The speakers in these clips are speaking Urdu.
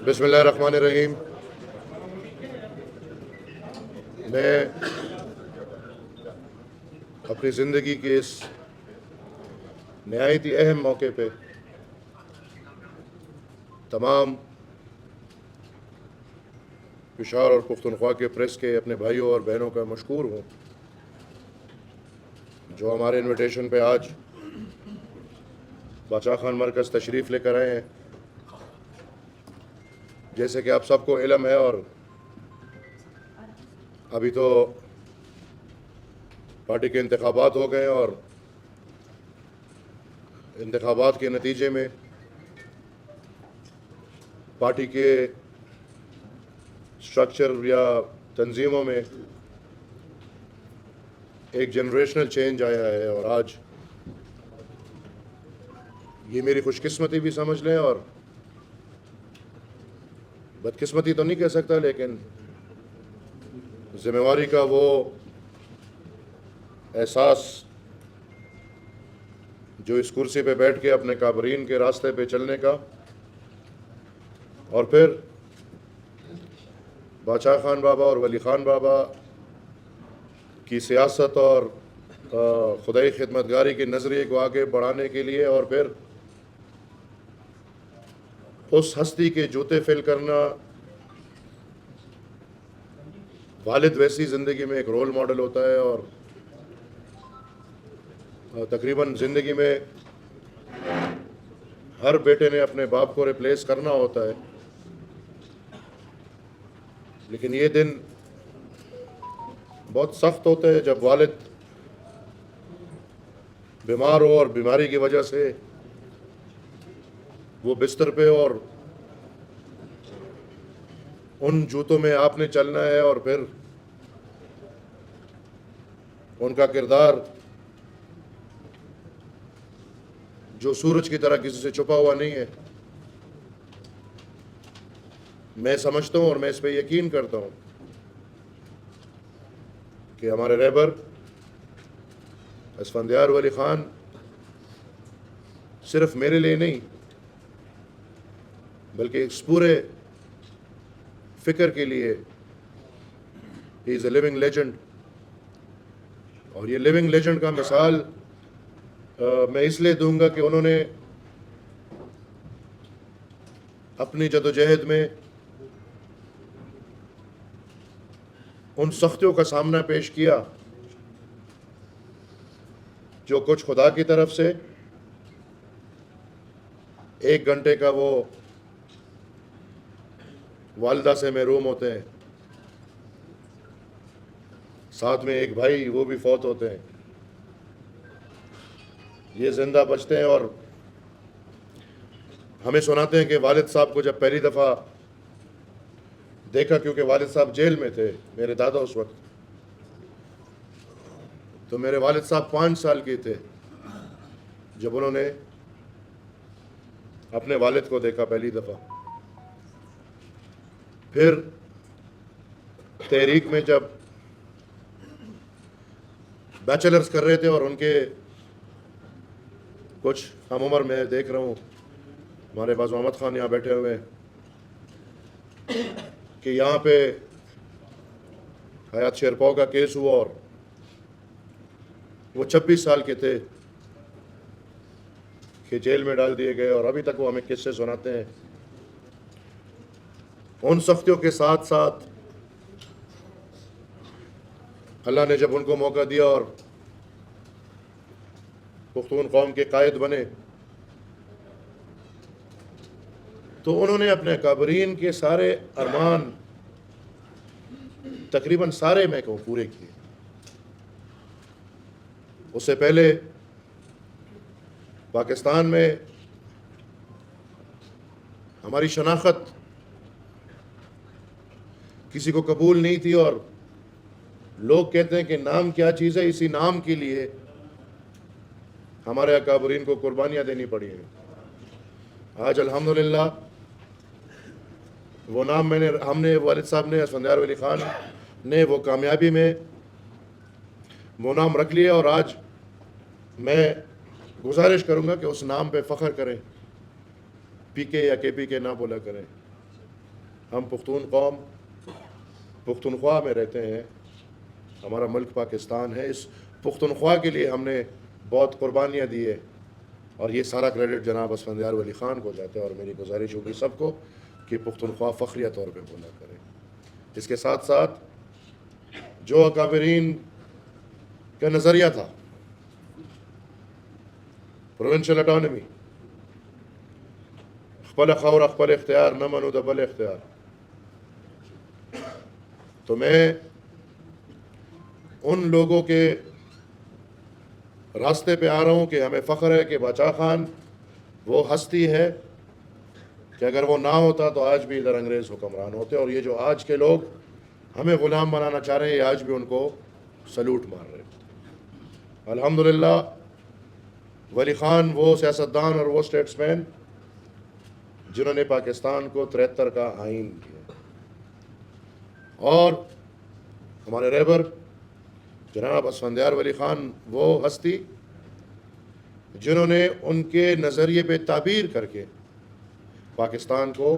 بسم اللہ الرحمن الرحیم. میں اپنی زندگی کے اس نہایت ہی اہم موقع پہ تمام پشاور اور پختونخوا کے پریس کے اپنے بھائیوں اور بہنوں کا مشکور ہوں جو ہمارے انویٹیشن پہ آج بادشاہ خان مرکز تشریف لے کر آئے ہیں. جیسے کہ آپ سب کو علم ہے اور ابھی تو پارٹی کے انتخابات ہو گئے اور انتخابات کے نتیجے میں پارٹی کے اسٹرکچر یا تنظیموں میں ایک جنریشنل چینج آیا ہے. اور آج یہ میری خوش قسمتی بھی سمجھ لیں اور بدقسمتی تو نہیں کہہ سکتا، لیکن ذمہ داری کا وہ احساس جو اس کرسی پہ بیٹھ کے اپنے کابرین کے راستے پہ چلنے کا اور پھر بادشاہ خان بابا اور ولی خان بابا کی سیاست اور خدائی خدمتگاری کے نظریے کو آگے بڑھانے کے لیے اور پھر اس ہستی کے جوتے فل کرنا. والد ویسی زندگی میں ایک رول ماڈل ہوتا ہے اور تقریباً زندگی میں ہر بیٹے نے اپنے باپ کو ریپلیس کرنا ہوتا ہے، لیکن یہ دن بہت سخت ہوتا ہے جب والد بیمار ہو اور بیماری کی وجہ سے وہ بستر پہ اور ان جوتوں میں آپ نے چلنا ہے اور پھر ان کا کردار جو سورج کی طرح کسی سے چھپا ہوا نہیں ہے. میں سمجھتا ہوں اور میں اس پہ یقین کرتا ہوں کہ ہمارے رہبر اسفندیار ولی خان صرف میرے لیے نہیں بلکہ اس پورے فکر کے لیے ہی از اے لیونگ لیجنڈ. اور یہ لیونگ لیجنڈ کا مثال میں اس لیے دوں گا کہ انہوں نے اپنی جدوجہد میں ان سختیوں کا سامنا پیش کیا جو کچھ خدا کی طرف سے 1 گھنٹے کا وہ والدہ سے محروم ہوتے ہیں، ساتھ میں ایک بھائی وہ بھی فوت ہوتے ہیں. یہ زندہ بچتے ہیں اور ہمیں سناتے ہیں کہ والد صاحب کو جب پہلی دفعہ دیکھا، کیونکہ والد صاحب جیل میں تھے میرے دادا اس وقت، تو میرے والد صاحب 5 سال کے تھے جب انہوں نے اپنے والد کو دیکھا پہلی دفعہ. پھر تحریک میں جب بیچلرز کر رہے تھے اور ان کے کچھ ہم عمر میں دیکھ رہا ہوں ہمارے باز محمد خان یہاں بیٹھے ہوئے ہیں کہ یہاں پہ حیات شیرپاؤ کا کیس ہوا اور وہ 26 سال کے تھے کہ جیل میں ڈال دیے گئے اور ابھی تک وہ ہمیں قصے سناتے ہیں. ان سختیوں کے ساتھ ساتھ اللہ نے جب ان کو موقع دیا اور پختون قوم کے قائد بنے تو انہوں نے اپنے کابرین کے سارے ارمان تقریباً سارے میں کہوں پورے کیے. اس سے پہلے پاکستان میں ہماری شناخت کسی کو قبول نہیں تھی اور لوگ کہتے ہیں کہ نام کیا چیز ہے، اسی نام کے لیے ہمارے اکابرین کو قربانیاں دینی پڑی ہیں. آج الحمدللہ وہ نام ہم نے والد صاحب نے اسفندیار ولی خان نے وہ کامیابی میں وہ نام رکھ لیا اور آج میں گزارش کروں گا کہ اس نام پہ فخر کریں، پی کے یا کے پی کے نہ بولا کریں. ہم پختون قوم پختونخوا میں رہتے ہیں، ہمارا ملک پاکستان ہے، اس پختونخوا کے لیے ہم نے بہت قربانیاں دی ہے، اور یہ سارا کریڈٹ جناب اسفندیار ولی خان کو جاتا ہے، اور میری گزارش ہوگی سب کو کہ پختونخوا فخریہ طور پہ بولا کرے۔ اس کے ساتھ ساتھ جو اکابرین کا نظریہ تھا پروونشل اٹانومی، خپل خور خپل اختیار نہ منو د بل اختیار، تو میں ان لوگوں کے راستے پہ آ رہا ہوں کہ ہمیں فخر ہے کہ باچا خان وہ ہستی ہے کہ اگر وہ نہ ہوتا تو آج بھی ادھر انگریز حکمران ہوتے، اور یہ جو آج کے لوگ ہمیں غلام بنانا چاہ رہے ہیں، یہ آج بھی ان کو سلوٹ مار رہے ہیں۔ الحمدللہ ولی خان وہ سیاستدان اور وہ اسٹیٹس مین جنہوں نے پاکستان کو 73 کا آئین کیا، اور ہمارے رہبر جناب اسفندیار ولی خان وہ ہستی جنہوں نے ان کے نظریے پہ تعبیر کر کے پاکستان کو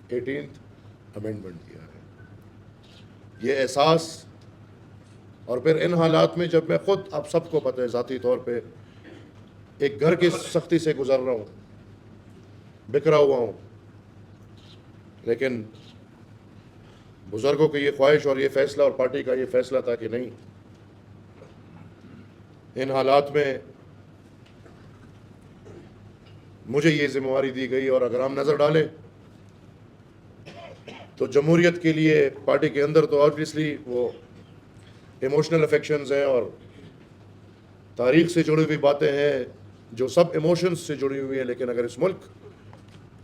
18th امینڈمنٹ دیا ہے۔ یہ احساس، اور پھر ان حالات میں جب میں خود، اب سب کو پتہ ہے، ذاتی طور پہ ایک گھر کی سختی سے گزر رہا ہوں، بکھرا ہوا ہوں، لیکن بزرگوں کی یہ خواہش اور یہ فیصلہ اور پارٹی کا یہ فیصلہ تھا کہ نہیں، ان حالات میں مجھے یہ ذمہ داری دی گئی، اور اگر ہم نظر ڈالیں تو جمہوریت کے لیے پارٹی کے اندر تو آبویسلی وہ ایموشنل افیکشنز ہیں اور تاریخ سے جڑی ہوئی باتیں ہیں جو سب ایموشنز سے جڑی ہوئی ہیں، لیکن اگر اس ملک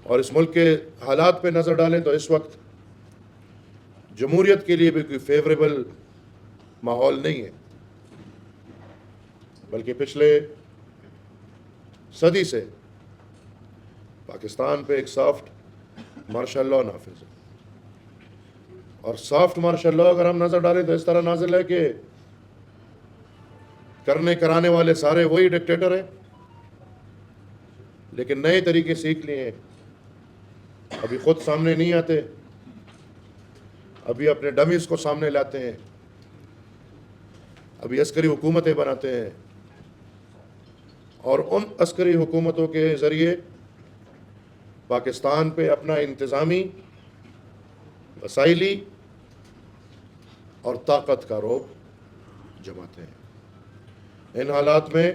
اور اس ملک کے حالات پہ نظر ڈالیں تو اس وقت جمہوریت کے لیے بھی کوئی فیوریبل ماحول نہیں ہے، بلکہ پچھلے صدی سے پاکستان پہ ایک سافٹ مارشل لاء نافذ ہے، اور سافٹ مارشل لاء اگر ہم نظر ڈالیں تو اس طرح نازل ہے کہ کرنے کرانے والے سارے وہی ڈکٹیٹر ہیں، لیکن نئے طریقے سیکھ لیے ہیں، ابھی خود سامنے نہیں آتے، ابھی اپنے ڈمیز کو سامنے لاتے ہیں، ابھی عسکری حکومتیں بناتے ہیں، اور ان عسکری حکومتوں کے ذریعے پاکستان پہ اپنا انتظامی، وسائلی اور طاقت کا رعب جماتے ہیں۔ ان حالات میں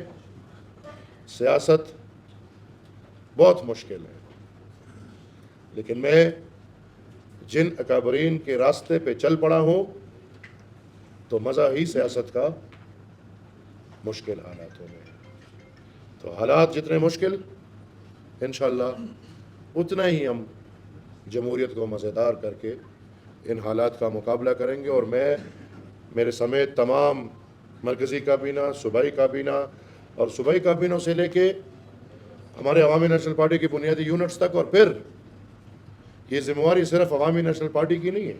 سیاست بہت مشکل ہے، لیکن میں جن اکابرین کے راستے پہ چل پڑا ہوں تو مزہ ہی سیاست کا مشکل حالاتوں میں، تو حالات جتنے مشکل انشاءاللہ اتنا ہی ہم جمہوریت کو مزیدار کر کے ان حالات کا مقابلہ کریں گے، اور میں، میرے سمیت تمام مرکزی کابینہ، صوبائی کابینہ، اور صوبائی کابینوں سے لے کے ہمارے عوامی نیشنل پارٹی کی بنیادی یونٹس تک، اور پھر یہ ذمہ داری صرف عوامی نیشنل پارٹی کی نہیں ہے،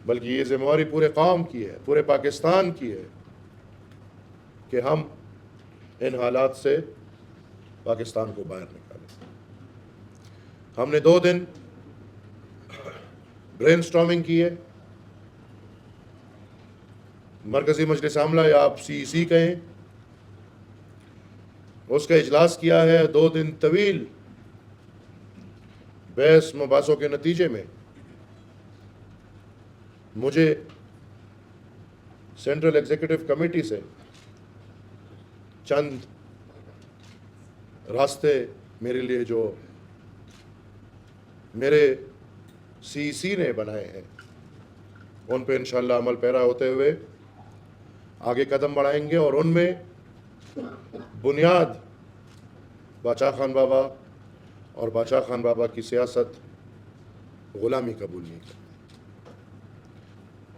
بلکہ یہ ذمہ داری پورے قوم کی ہے، پورے پاکستان کی ہے کہ ہم ان حالات سے پاکستان کو باہر نکالیں۔ ہم نے 2 دن برین سٹارمنگ کی ہے، مرکزی مجلس عاملہ یا آپ CEC کہیں، اس کا اجلاس کیا ہے، 2 دن طویل بحث مباحثوں کے نتیجے میں مجھے سینٹرل ایگزیکٹو کمیٹی سے چند راستے میرے لیے جو میرے CEC نے بنائے ہیں ان پہ انشاءاللہ عمل پیرا ہوتے ہوئے آگے قدم بڑھائیں گے، اور ان میں بنیاد باچا خان بابا اور باچا خان بابا کی سیاست غلامی قبول نہیں کرتی۔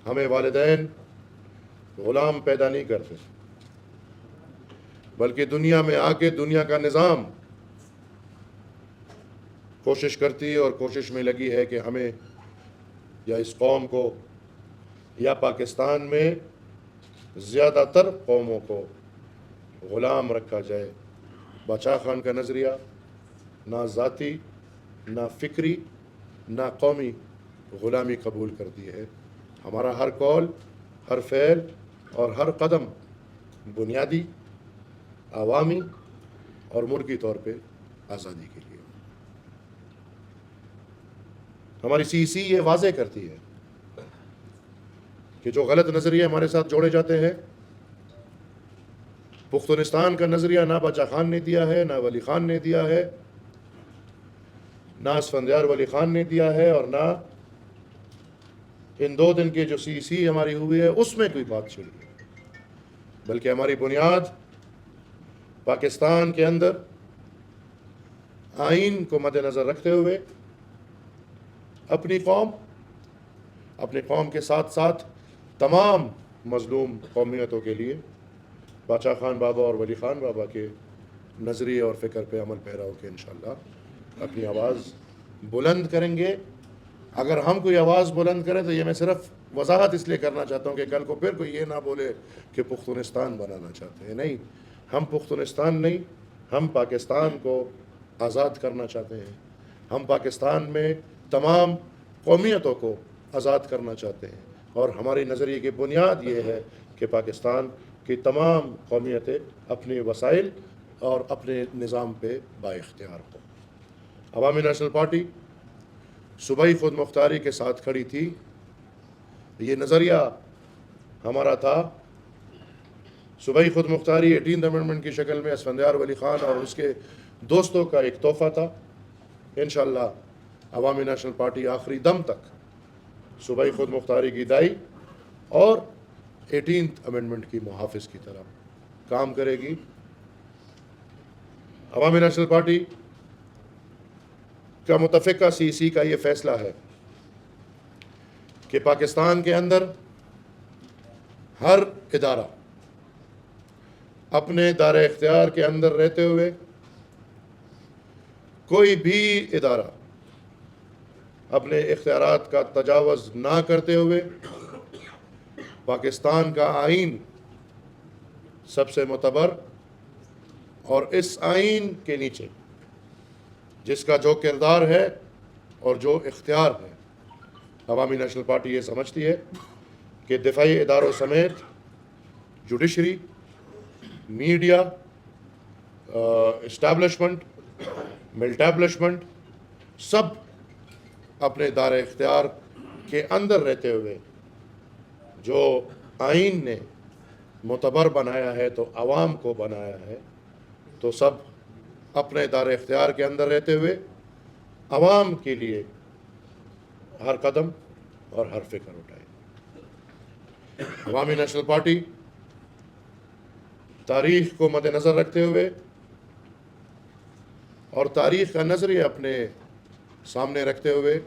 ہمیں والدین غلام پیدا نہیں کرتے، بلکہ دنیا میں آ کے دنیا کا نظام کوشش کرتی ہے اور کوشش میں لگی ہے کہ ہمیں یا اس قوم کو یا پاکستان میں زیادہ تر قوموں کو غلام رکھا جائے۔ باچا خان کا نظریہ نہ ذاتی، نہ فکری، نہ قومی غلامی قبول کرتی ہے. ہمارا ہر قول، ہر فعل اور ہر قدم بنیادی، عوامی اور ملکی طور پہ آزادی کے لیے. ہماری CEC یہ واضح کرتی ہے کہ جو غلط نظریے ہمارے ساتھ جوڑے جاتے ہیں، پختونستان کا نظریہ نہ باچا خان نے دیا ہے، نہ ولی خان نے دیا ہے، نہ اسفندیار ولی خان نے دیا ہے، اور نہ ان 2 دن کے جو CEC ہماری ہوئی ہے اس میں کوئی بات چھڑی ہے. بلکہ ہماری بنیاد پاکستان کے اندر آئین کو مد نظر رکھتے ہوئے اپنی قوم کے ساتھ ساتھ تمام مظلوم قومیتوں کے لیے باچا خان بابا اور ولی خان بابا کے نظریے اور فکر پہ عمل پیرا ہو کے انشاءاللہ اپنی آواز بلند کریں گے. اگر ہم کوئی آواز بلند کریں تو یہ میں صرف وضاحت اس لیے کرنا چاہتا ہوں کہ کل کو پھر کوئی یہ نہ بولے کہ پختونستان بنانا چاہتے ہیں. نہیں، ہم پختونستان نہیں، ہم پاکستان کو آزاد کرنا چاہتے ہیں. ہم پاکستان میں تمام قومیتوں کو آزاد کرنا چاہتے ہیں، اور ہماری نظریے کی بنیاد یہ ہے کہ پاکستان کی تمام قومیتیں اپنے وسائل اور اپنے نظام پہ با اختیار ہوں. عوامی نیشنل پارٹی صوبائی خود مختاری کے ساتھ کھڑی تھی. یہ نظریہ ہمارا تھا. صوبائی خود مختاری 18 امنڈمنٹ کی شکل میں اسفندیار ولی خان اور اس کے دوستوں کا ایک تحفہ تھا. انشاءاللہ عوامی نیشنل پارٹی آخری دم تک صوبائی خود مختاری کی دائی اور 18 امنڈمنٹ کی محافظ کی طرح کام کرے گی. عوامی نیشنل پارٹی کا متفقہ CEC کا یہ فیصلہ ہے کہ پاکستان کے اندر ہر ادارہ اپنے دائرہ اختیار کے اندر رہتے ہوئے، کوئی بھی ادارہ اپنے اختیارات کا تجاوز نہ کرتے ہوئے، پاکستان کا آئین سب سے معتبر، اور اس آئین کے نیچے جس کا جو کردار ہے اور جو اختیار ہے، عوامی نیشنل پارٹی یہ سمجھتی ہے کہ دفاعی اداروں سمیت جوڈیشری، میڈیا، اسٹیبلشمنٹ، ملٹیبلشمنٹ، سب اپنے دائرہ اختیار کے اندر رہتے ہوئے جو آئین نے معتبر بنایا ہے تو عوام کو بنایا ہے، تو سب اپنے دائرہ اختیار کے اندر رہتے ہوئے عوام کے لیے ہر قدم اور ہر فکر اٹھائے. عوامی نیشنل پارٹی تاریخ کو مد نظر رکھتے ہوئے اور تاریخ کا نظریہ اپنے سامنے رکھتے ہوئے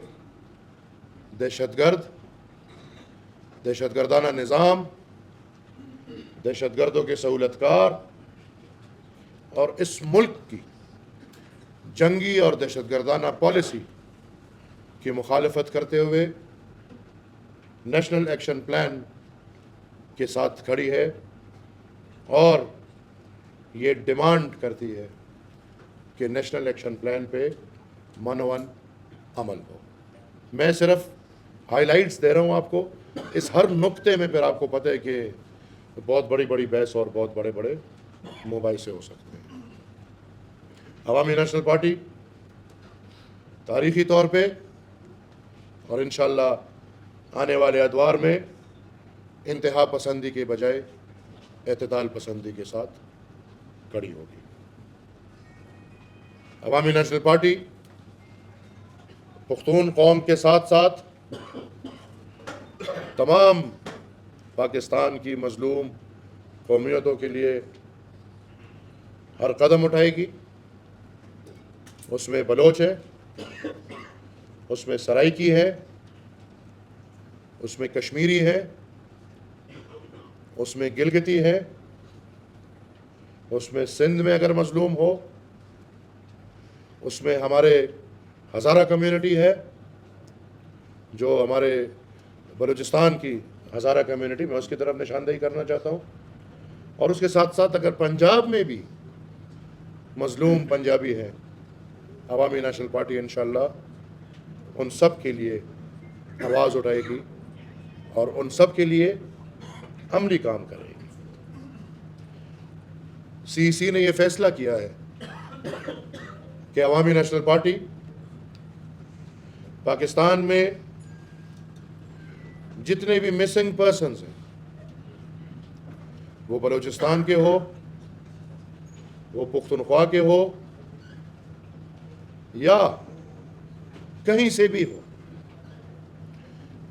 دہشت گردانہ نظام، دہشت گردوں کے سہولت کار اور اس ملک کی جنگی اور دہشت گردانہ پالیسی کی مخالفت کرتے ہوئے نیشنل ایکشن پلان کے ساتھ کھڑی ہے اور یہ ڈیمانڈ کرتی ہے کہ نیشنل ایکشن پلان پہ منون عمل ہو. میں صرف ہائی لائٹس دے رہا ہوں آپ کو. اس ہر نقطے میں پھر آپ کو پتہ ہے کہ بہت بڑی بڑی بحث اور بہت بڑے بڑے مباحثے ہو سکتے ہیں. عوامی نیشنل پارٹی تاریخی طور پہ اور انشاءاللہ آنے والے ادوار میں انتہا پسندی کے بجائے اعتدال پسندی کے ساتھ کھڑی ہوگی. عوامی نیشنل پارٹی پختون قوم کے ساتھ ساتھ تمام پاکستان کی مظلوم قومیتوں کے لیے ہر قدم اٹھائے گی. اس میں بلوچ ہے، اس میں سرائکی ہے، اس میں کشمیری ہے، اس میں گلگتی ہے، اس میں سندھ میں اگر مظلوم ہو، اس میں ہمارے ہزارہ کمیونٹی ہے، جو ہمارے بلوچستان کی ہزارہ کمیونٹی، میں اس کی طرف نشاندہی کرنا چاہتا ہوں. اور اس کے ساتھ ساتھ اگر پنجاب میں بھی مظلوم پنجابی ہے، عوامی نیشنل پارٹی انشاءاللہ ان سب کے لیے آواز اٹھائے گی اور ان سب کے لیے عملی کام کرے گی۔ سی سی نے یہ فیصلہ کیا ہے کہ عوامی نیشنل پارٹی پاکستان میں جتنے بھی مسنگ پرسنز ہیں، وہ بلوچستان کے ہو، وہ پختونخوا کے ہو، یا کہیں سے بھی ہو،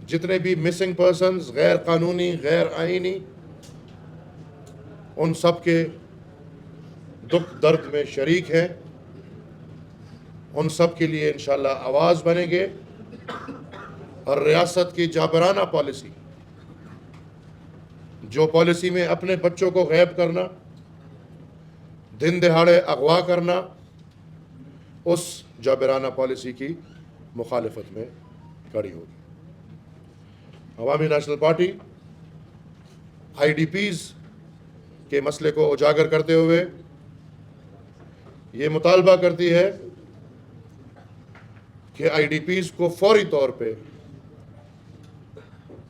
جتنے بھی مسنگ پرسنز غیر قانونی، غیر آئینی، ان سب کے دکھ درد میں شریک ہیں، ان سب کے لیے انشاءاللہ آواز بنیں گے، اور ریاست کی جابرانہ پالیسی، جو پالیسی میں اپنے بچوں کو غائب کرنا، دن دہاڑے اغوا کرنا، اس جابرانہ پالیسی کی مخالفت میں کھڑی ہوگی۔ Awami national party I D Ps کے مسئلے کو اجاگر کرتے ہوئے یہ مطالبہ کرتی ہے کہ آئی ڈی پیز کو فوری طور پہ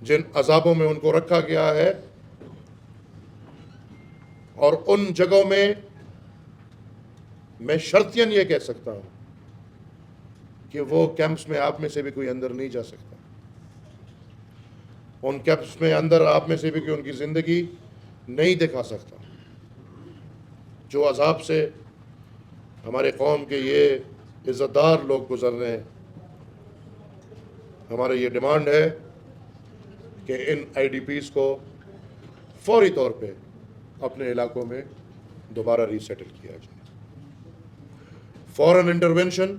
جن عذابوں میں ان کو رکھا گیا ہے اور ان جگہوں میں شرطیاً یہ کہہ سکتا ہوں کہ وہ کیمپس میں آپ میں سے بھی کوئی اندر نہیں جا سکتا، ان کیمپس میں اندر آپ میں سے بھی کوئی ان کی زندگی نہیں دکھا سکتا۔ جو عذاب سے ہمارے قوم کے یہ عزت دار لوگ گزر رہے ہیں، ہمارا یہ ڈیمانڈ ہے کہ ان آئی ڈی پیز کو فوری طور پہ اپنے علاقوں میں دوبارہ ری سیٹل کیا جائے۔ فوراً انٹرونشن،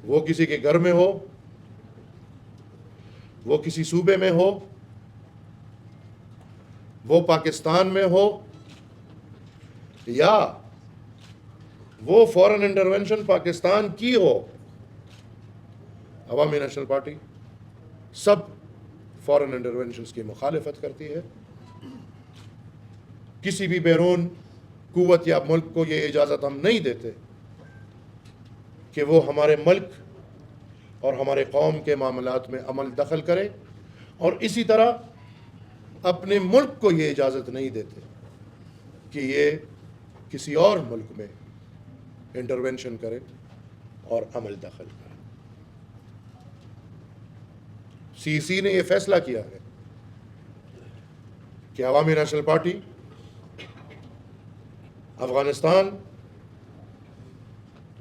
وہ کسی کے گھر میں ہو، وہ کسی صوبے میں ہو، وہ پاکستان میں ہو، یا وہ فوراً انٹرونشن پاکستان کی ہو، عوامی نیشنل پارٹی سب فوراً انٹرونشنز کی مخالفت کرتی ہے۔ کسی بھی بیرون قوت یا ملک کو یہ اجازت ہم نہیں دیتے کہ وہ ہمارے ملک اور ہمارے قوم کے معاملات میں عمل دخل کرے، اور اسی طرح اپنے ملک کو یہ اجازت نہیں دیتے کہ یہ کسی اور ملک میں انٹرونشن کرے اور عمل دخل کرے۔ سی سی نے یہ فیصلہ کیا ہے کہ عوامی نیشنل پارٹی افغانستان،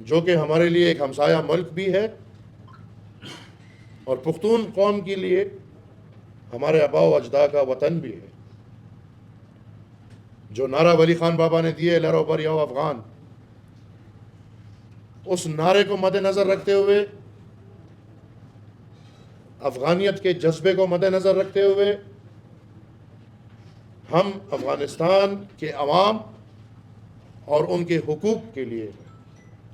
جو کہ ہمارے لیے ایک ہمسایہ ملک بھی ہے اور پختون قوم کے لیے ہمارے آباء و اجداد کا وطن بھی ہے، جو نعرہ ولی خان بابا نے دیے لہرو بر یو افغان، اس نعرے کو مد نظر رکھتے ہوئے، افغانیت کے جذبے کو مد نظر رکھتے ہوئے، ہم افغانستان کے عوام اور ان کے حقوق کے لیے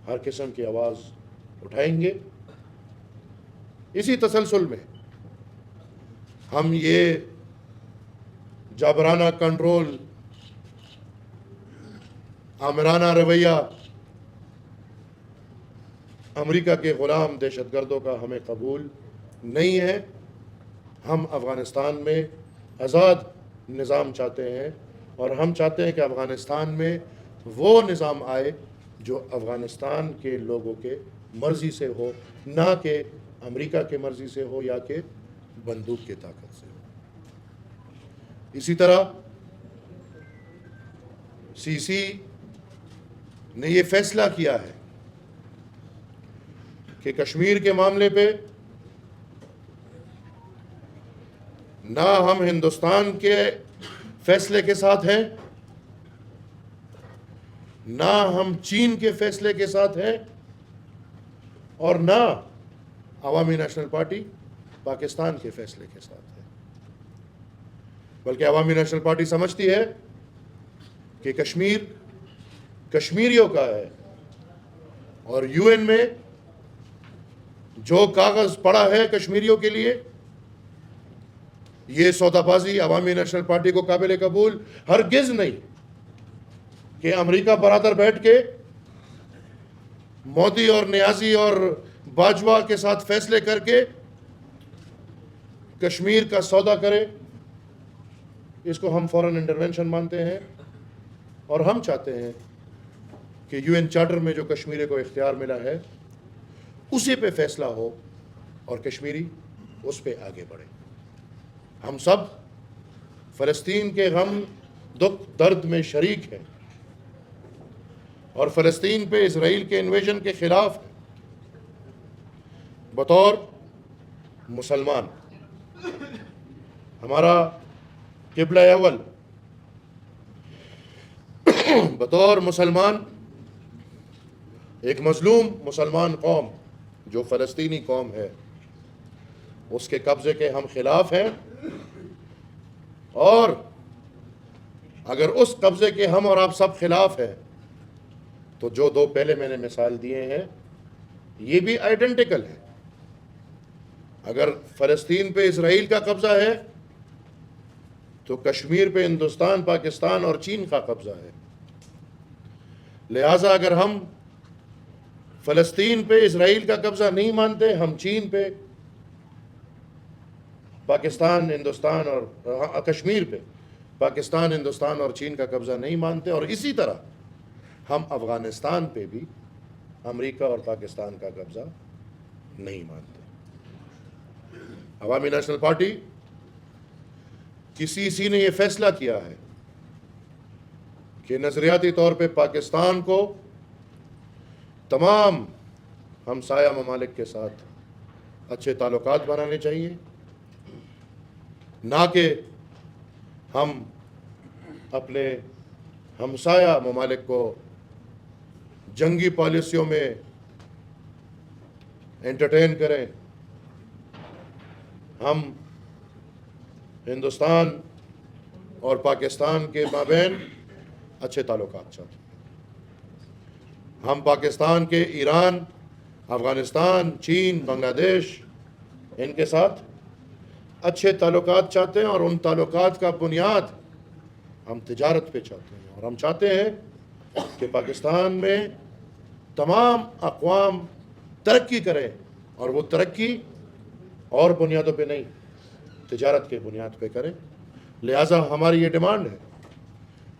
ہر قسم کی آواز اٹھائیں گے۔ اسی تسلسل میں ہم یہ جابرانہ کنٹرول، آمرانہ رویہ امریکہ کے غلام دہشت گردوں کا ہمیں قبول نہیں ہے۔ ہم افغانستان میں آزاد نظام چاہتے ہیں، اور ہم چاہتے ہیں کہ افغانستان میں وہ نظام آئے جو افغانستان کے لوگوں کے مرضی سے ہو، نہ کہ امریکہ کے مرضی سے ہو یا کہ بندوق کی طاقت سے ہو۔ اسی طرح سی سی نے یہ فیصلہ کیا ہے کہ کشمیر کے معاملے پہ نہ ہم ہندوستان کے فیصلے کے ساتھ ہیں، نہ ہم چین کے فیصلے کے ساتھ ہیں، اور نہ عوامی نیشنل پارٹی پاکستان کے فیصلے کے ساتھ ہے، بلکہ عوامی نیشنل پارٹی سمجھتی ہے کہ کشمیر کشمیریوں کا ہے، اور یو این میں جو کاغذ پڑا ہے کشمیریوں کے لیے، یہ سودا بازی عوامی نیشنل پارٹی کو قابل قبول ہرگز نہیں کہ امریکہ برادر بیٹھ کے مودی اور نیازی اور باجوہ کے ساتھ فیصلے کر کے کشمیر کا سودا کرے، اس کو ہم فورن انٹرونشن مانتے ہیں، اور ہم چاہتے ہیں کہ یو این چارٹر میں جو کشمیر کو اختیار ملا ہے اسی پہ فیصلہ ہو اور کشمیری اس پہ آگے بڑھے۔ ہم سب فلسطین کے غم دکھ درد میں شریک ہیں اور فلسطین پہ اسرائیل کے انویژن کے خلاف ہیں۔ بطور مسلمان ہمارا قبلہ اول، بطور مسلمان ایک مظلوم مسلمان قوم جو فلسطینی قوم ہے، اس کے قبضے کے ہم خلاف ہیں، اور اگر اس قبضے کے ہم اور آپ سب خلاف ہیں تو جو دو پہلے میں نے مثال دیے ہیں یہ بھی آئیڈینٹیکل ہے۔ اگر فلسطین پہ اسرائیل کا قبضہ ہے تو کشمیر پہ ہندوستان، پاکستان اور چین کا قبضہ ہے۔ لہٰذا اگر ہم فلسطین پہ اسرائیل کا قبضہ نہیں مانتے، ہم چین پہ، پاکستان، ہندوستان اور کشمیر پہ پاکستان، ہندوستان اور چین کا قبضہ نہیں مانتے، اور اسی طرح ہم افغانستان پہ بھی امریکہ اور پاکستان کا قبضہ نہیں مانتے۔ عوامی نیشنل پارٹی کی سی نے یہ فیصلہ کیا ہے کہ نظریاتی طور پہ پاکستان کو تمام ہمسایہ ممالک کے ساتھ اچھے تعلقات بنانے چاہیے، نہ کہ ہم اپنے ہمسایہ ممالک کو جنگی پالیسیوں میں انٹرٹین کریں۔ ہم ہندوستان اور پاکستان کے مابین اچھے تعلقات چاہتے ہیں۔ ہم پاکستان کے ایران، افغانستان، چین، بنگلہ دیش، ان کے ساتھ اچھے تعلقات چاہتے ہیں، اور ان تعلقات کا بنیاد ہم تجارت پہ چاہتے ہیں، اور ہم چاہتے ہیں کہ پاکستان میں تمام اقوام ترقی کریں، اور وہ ترقی اور بنیادوں پہ نہیں، تجارت کے بنیاد پہ کریں۔ لہٰذا ہماری یہ ڈیمانڈ ہے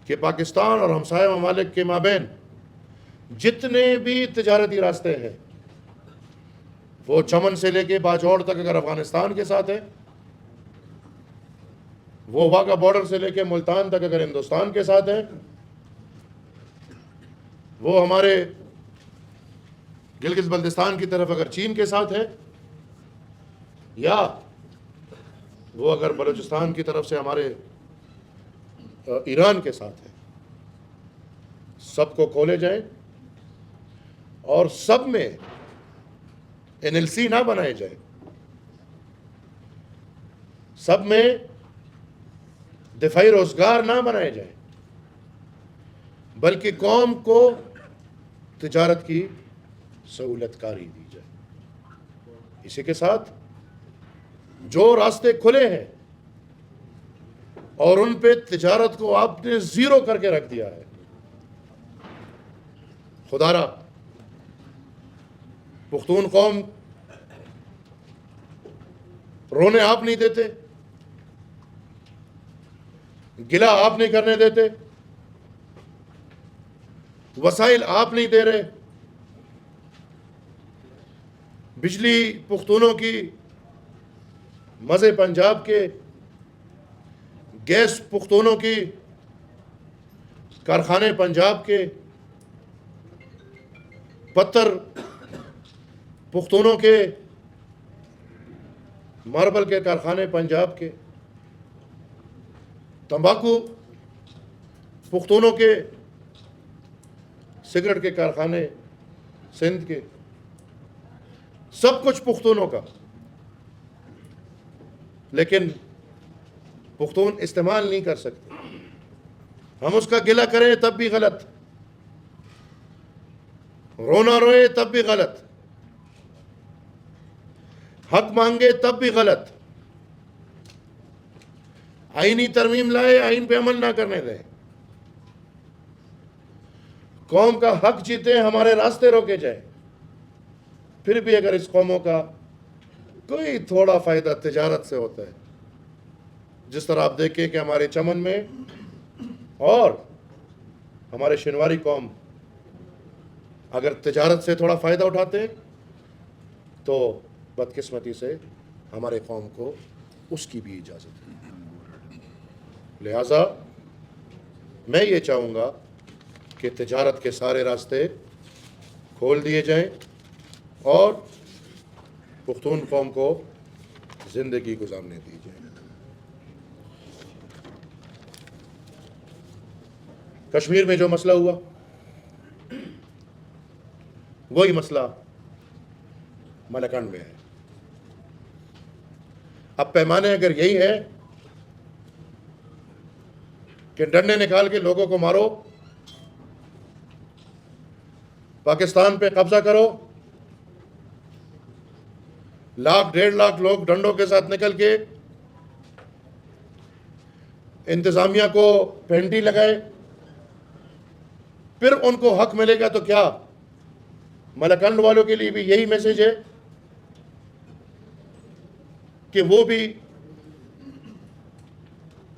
کہ پاکستان اور ہمسایہ ممالک کے مابین جتنے بھی تجارتی راستے ہیں، وہ چمن سے لے کے باجوڑ تک اگر افغانستان کے ساتھ ہے، وہ واگا بارڈر سے لے کے ملتان تک اگر ہندوستان کے ساتھ ہے، وہ ہمارے گلگت بلتستان کی طرف اگر چین کے ساتھ ہے، یا وہ اگر بلوچستان کی طرف سے ہمارے ایران کے ساتھ ہے، سب کو کھولے جائیں، اور سب میں NLC نہ بنائے جائیں، سب میں دفاعی روزگار نہ بنائے جائیں، بلکہ قوم کو تجارت کی سہولت کاری دی جائے۔ اسی کے ساتھ جو راستے کھلے ہیں اور ان پہ تجارت کو آپ نے زیرو کر کے رکھ دیا ہے، خدا را پختون قوم رونے آپ نہیں دیتے، گلہ آپ نہیں کرنے دیتے، وسائل آپ نہیں دے رہے، بجلی پختونوں کی مزے پنجاب کے، گیس پختونوں کی کارخانے پنجاب کے، پتھر پختونوں کے، ماربل کے کارخانے پنجاب کے، تمباکو پختونوں کے، سگریٹ کے کارخانے سندھ کے، سب کچھ پختونوں کا، لیکن پختون استعمال نہیں کر سکتے۔ ہم اس کا گلہ کریں تب بھی غلط، رونا روئے تب بھی غلط، حق مانگے تب بھی غلط، آئینی ترمیم لائے آئین پہ عمل نہ کرنے دیں، قوم کا حق جیتے ہمارے راستے روکے جائیں، پھر بھی اگر اس قوموں کا کوئی تھوڑا فائدہ تجارت سے ہوتا ہے، جس طرح آپ دیکھیں کہ ہمارے چمن میں اور ہمارے شنواری قوم اگر تجارت سے تھوڑا فائدہ اٹھاتے ہیں تو بدقسمتی سے ہمارے قوم کو اس کی بھی اجازت ہے. لہٰذا میں یہ چاہوں گا کہ تجارت کے سارے راستے کھول دیے جائیں اور پختون قوم کو زندگی گزارنے دی جائے. کشمیر میں جو مسئلہ ہوا وہی مسئلہ ملکنڈ میں ہے. اب پیمانے اگر یہی ہے کہ ڈنڈے نکال کے لوگوں کو مارو، پاکستان پہ قبضہ کرو، 1,00,000-1,50,000 لوگ ڈنڈوں کے ساتھ نکل کے انتظامیہ کو پینٹی لگائے، پھر ان کو حق ملے گا، تو کیا ملکنڈ والوں کے لیے بھی یہی میسج ہے کہ وہ بھی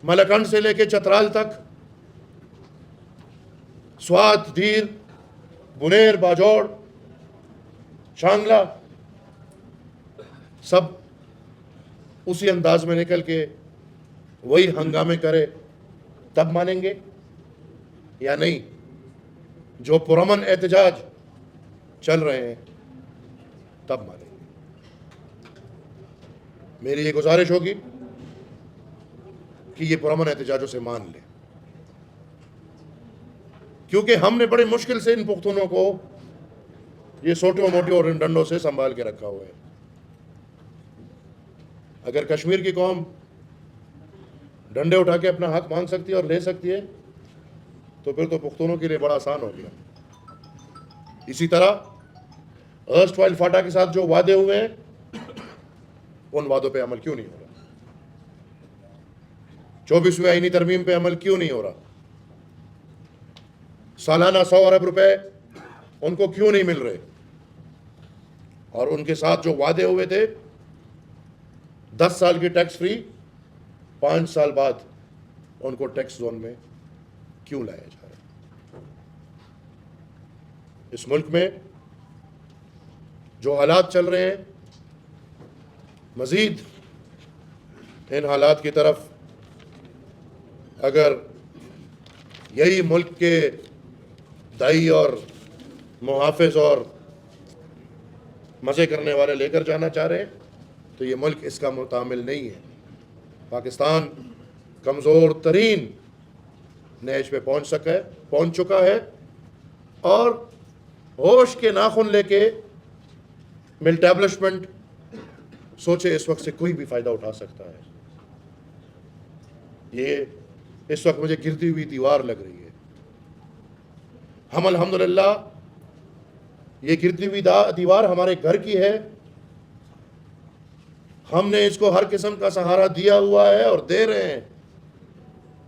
ملکنڈ سے لے کے چترال تک، سوات، دیر، بنیر، باجوڑ، شانگلہ، سب اسی انداز میں نکل کے وہی ہنگامے کرے تب مانیں گے یا نہیں؟ جو پرامن احتجاج چل رہے ہیں تب مانیں گے. میری یہ گزارش ہوگی کہ یہ پرامن احتجاجوں سے مان لیں، کیونکہ ہم نے بڑے مشکل سے ان پختونوں کو یہ سوٹیوں موٹیوں اور ان ڈنڈوں سے سنبھال کے رکھا ہوا ہے. اگر کشمیر کی قوم ڈنڈے اٹھا کے اپنا حق مانگ سکتی ہے اور لے سکتی ہے تو پھر تو پختونوں کے لیے بڑا آسان ہو گیا. اسی طرح ارسٹ وائل فاٹا کے ساتھ جو وعدے ہوئے ہیں ان وعدوں پہ عمل کیوں نہیں ہو رہا؟ 24ویں آئینی ترمیم پہ عمل کیوں نہیں ہو رہا؟ سالانہ 100 ارب روپے ان کو کیوں نہیں مل رہے؟ اور ان کے ساتھ جو وعدے ہوئے تھے 10 سال کی ٹیکس فری، 5 سال بعد ان کو ٹیکس زون میں کیوں لایا جا رہا ہے؟ اس ملک میں جو حالات چل رہے ہیں، مزید ان حالات کی طرف اگر یہی ملک کے دائی اور محافظ اور مزے کرنے والے لے کر جانا چاہ رہے ہیں تو یہ ملک اس کا متحمل نہیں ہے. پاکستان کمزور ترین نیج پہ پہنچ چکا ہے اور ہوش کے ناخن لے کے ملٹیبلشمنٹ سوچے اس وقت سے کوئی بھی فائدہ اٹھا سکتا ہے. یہ اس وقت مجھے گرتی ہوئی دیوار لگ رہی ہے. ہم الحمدللہ یہ گرتی ہوئی دیوار ہمارے گھر کی ہے، ہم نے اس کو ہر قسم کا سہارا دیا ہوا ہے اور دے رہے ہیں،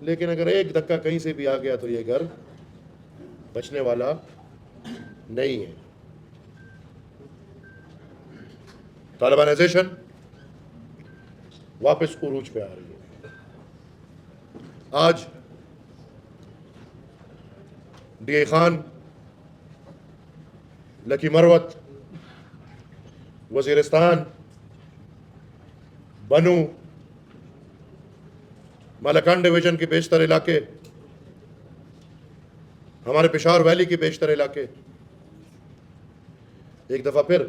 لیکن اگر ایک دھکا کہیں سے بھی آ گیا تو یہ گھر بچنے والا نہیں ہے. طالبانائزیشن واپس عروج پہ آ رہی ہے. آج ڈی اے خان، لکی مروت، وزیرستان، بنو، ملکنڈ ڈویژن کے بیشتر علاقے، ہمارے پشاور ویلی کے بیشتر علاقے ایک دفعہ پھر